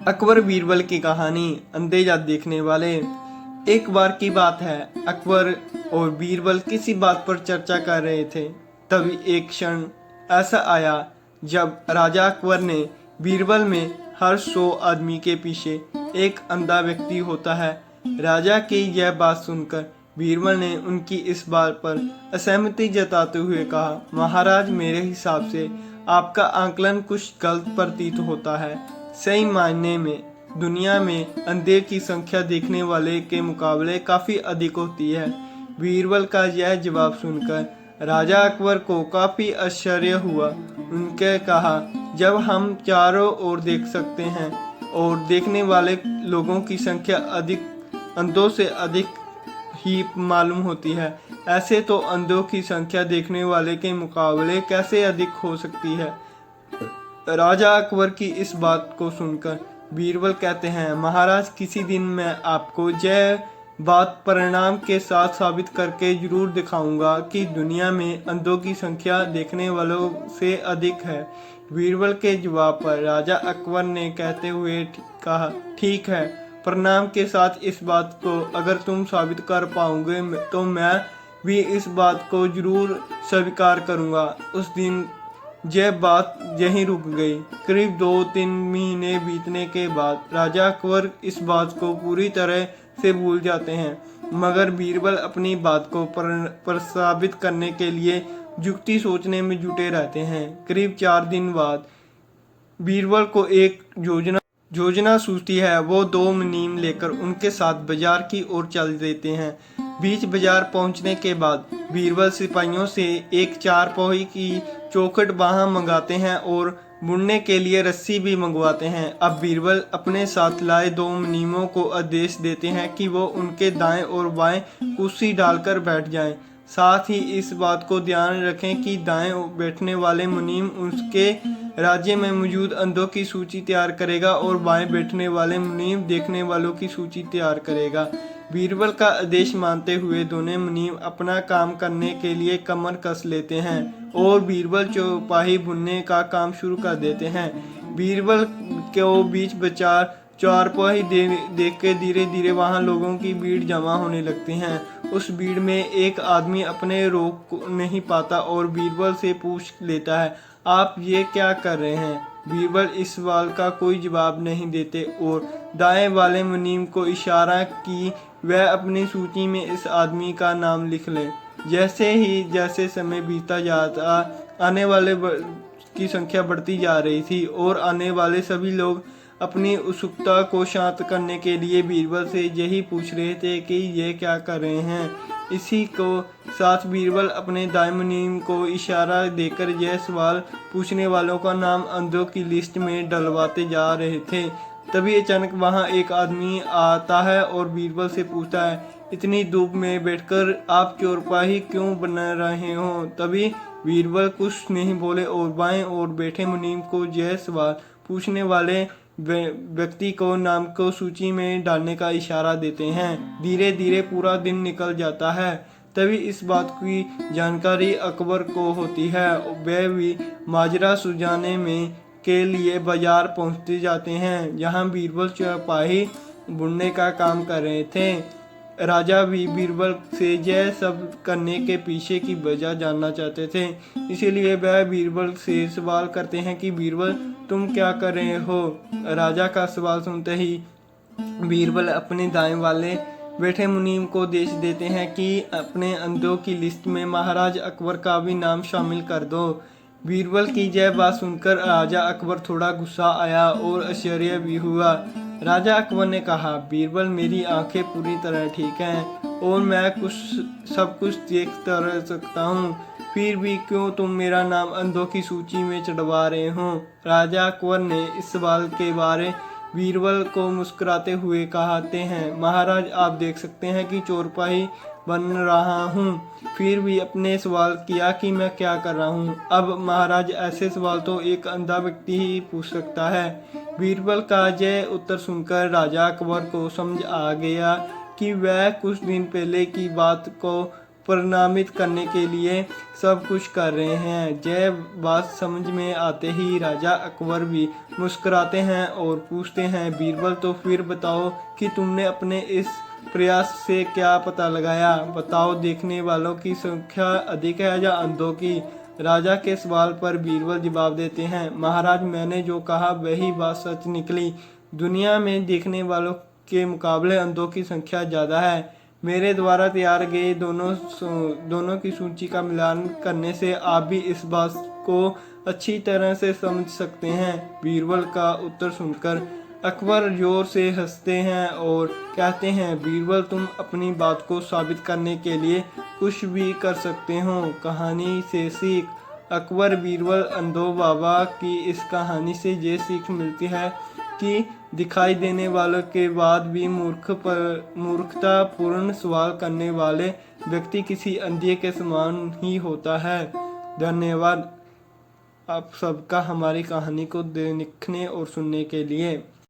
अकबर बीरबल की कहानी अंधे जात देखने वाले। एक बार की बात है, अकबर और बीरबल किसी बात पर चर्चा कर रहे थे। तभी एक क्षण ऐसा आया जब राजा अकबर ने बीरबल में हर 100 आदमी के पीछे एक अंधा व्यक्ति होता है। राजा की यह बात सुनकर बीरबल ने उनकी इस बात पर असहमति जताते हुए कहा, महाराज, मेरे हिसाब से आपका आकलन कुछ गलत प्रतीत होता है। सही मायने में दुनिया में अंधे की संख्या देखने वाले के मुकाबले काफी अधिक होती है। बीरबल का यह जवाब सुनकर राजा अकबर को काफी आश्चर्य हुआ। उनके कहा, जब हम चारों ओर देख सकते हैं और देखने वाले लोगों की संख्या अधिक अंधों से अधिक ही मालूम होती है, ऐसे तो अंधों की संख्या देखने वाले के मुकाबले कैसे अधिक हो सकती है। राजा अकबर की इस बात को सुनकर बीरबल कहते हैं, महाराज, किसी दिन मैं आपको यह बात परिणाम के साथ साबित करके जरूर दिखाऊंगा कि दुनिया में अंधों की संख्या देखने वालों से अधिक है। बीरबल के जवाब पर राजा अकबर ने कहते हुए कहा, ठीक है, परिणाम के साथ इस बात को अगर तुम साबित कर पाओगे तो मैं भी इस बात को जरूर स्वीकार करूंगा। उस दिन यह बात यहीं रुक गई। करीब 2-3 महीने बीतने के बाद राजा अकबर इस बात को पूरी तरह से भूल जाते हैं, मगर बीरबल अपनी बात को प्रसाबित करने के लिए युक्ति सोचने में जुटे रहते हैं। करीब 4 दिन बाद बीरबल को एक योजना सूझती है। वो 2 मुनीम लेकर उनके साथ बाजार की ओर चल देते हैं। बीच बाजार पहुंचने के बाद बीरबल सिपाहियों से एक 4 पोही की चौखट वहां मंगाते हैं और बुनने के लिए रस्सी भी मंगवाते हैं। अब बीरबल अपने साथ लाए 2 मुनीमों को आदेश देते हैं कि वो उनके दाएं और बाएं कुर्सी डालकर बैठ जाएं। साथ ही इस बात को ध्यान रखें कि दाएं बैठने वाले मुनीम उसके राज्य में मौजूद अंधों की सूची तैयार करेगा और बाएं बैठने वाले मुनीम देखने वालों की सूची तैयार करेगा। बीरबल का आदेश मानते हुए दोनों मुनीम अपना काम करने के लिए कमर कस लेते हैं और बीरबल चौपाही बुनने का काम शुरू कर देते हैं। बीरबल को बीच बाजार चारपाई देख के धीरे धीरे वहां लोगों की भीड़ जमा होने लगती है। उस भीड़ में एक आदमी अपने रोक नहीं पाता और बीरबल से पूछ लेता है, आप ये क्या कर रहे हैं। बीरबल इस सवाल का कोई जवाब नहीं देते और दाएं वाले मुनीम को इशारा कि वह अपनी सूची में इस आदमी का नाम लिख ले। जैसे समय बीतता जाता, आने वाले की संख्या बढ़ती जा रही थी और आने वाले सभी लोग अपनी उत्सुकता को शांत करने के लिए बीरबल से यही पूछ रहे थे कि ये क्या कर रहे हैं। इसी को साथ बीरबल अपने दाएं मुनीम को इशारा देकर यह सवाल पूछने वालों का नाम अंधों की लिस्ट में डलवाते जा रहे थे। तभी अचानक वहां एक आदमी आता है और बीरबल से पूछता है, इतनी धूप में बैठकर आप चौपाई क्यों बना रहे हो। तभी बीरबल कुछ नहीं बोले और बाएं ओर बैठे मुनीम को यह सवाल पूछने वाले व्यक्ति को नाम को सूची में डालने का इशारा देते हैं। धीरे धीरे पूरा दिन निकल जाता है। तभी इस बात की जानकारी अकबर को होती है। वह भी माजरा सुलझाने में के लिए बाजार पहुंचते जाते हैं जहां बीरबल चौपाई बुनने का काम कर रहे थे। राजा भी बीरबल से यह सब करने के पीछे की वजह जानना चाहते थे, इसीलिए वह बीरबल से सवाल करते हैं कि बीरबल, तुम क्या कर रहे हो। राजा का सवाल सुनते ही बीरबल अपने दाएं वाले बैठे मुनीम को आदेश देते हैं कि अपने अंधों की लिस्ट में महाराज अकबर का भी नाम शामिल कर दो। बीरबल की यह बात सुनकर राजा अकबर थोड़ा गुस्सा आया और आश्चर्य भी हुआ। राजा अकबर ने कहा, बीरबल, मेरी आंखें पूरी तरह ठीक हैं और मैं सब कुछ देख सकता हूँ, फिर भी क्यों तुम मेरा नाम अंधों की सूची में चढ़वा रहे हो। राजा अकबर ने इस सवाल के बारे बीरबल को मुस्कुराते हुए कहते हैं, महाराज, आप देख सकते हैं कि चौपाई बन रहा हूँ, फिर भी अपने सवाल किया कि मैं क्या कर रहा हूँ। अब महाराज, ऐसे सवाल तो एक अंधा व्यक्ति ही पूछ सकता है। बीरबल का यह उत्तर सुनकर राजा अकबर को समझ आ गया कि वह कुछ दिन पहले की बात को परिणामित करने के लिए सब कुछ कर रहे हैं। यह बात समझ में आते ही राजा अकबर भी मुस्कुराते हैं और पूछते हैं, बीरबल तो फिर बताओ कि तुमने अपने इस प्रयास से क्या पता लगाया? बताओ, देखने वालों की संख्या अधिक है या अंधों की? राजा के सवाल पर बीरबल जवाब देते हैं, महाराज, मैंने जो कहा वही बात सच निकली। दुनिया में देखने वालों के मुकाबले अंधों की संख्या ज़्यादा है। मेरे द्वारा तैयार गए दोनों की सूची का मिलान करने से आप भी इस बात को अच्छी तरह से समझ सकते हैं। बीरबल का उत्तर सुनकर अकबर जोर से हंसते हैं और कहते हैं, बीरबल, तुम अपनी बात को साबित करने के लिए कुछ भी कर सकते हो। कहानी से सीख। अकबर बीरबल अंधो बाबा की इस कहानी से ये सीख मिलती है कि दिखाई देने वालों के बाद भी मूर्खतापूर्ण सवाल करने वाले व्यक्ति किसी अंधे के समान ही होता है। धन्यवाद आप सबका हमारी कहानी को देखने और सुनने के लिए।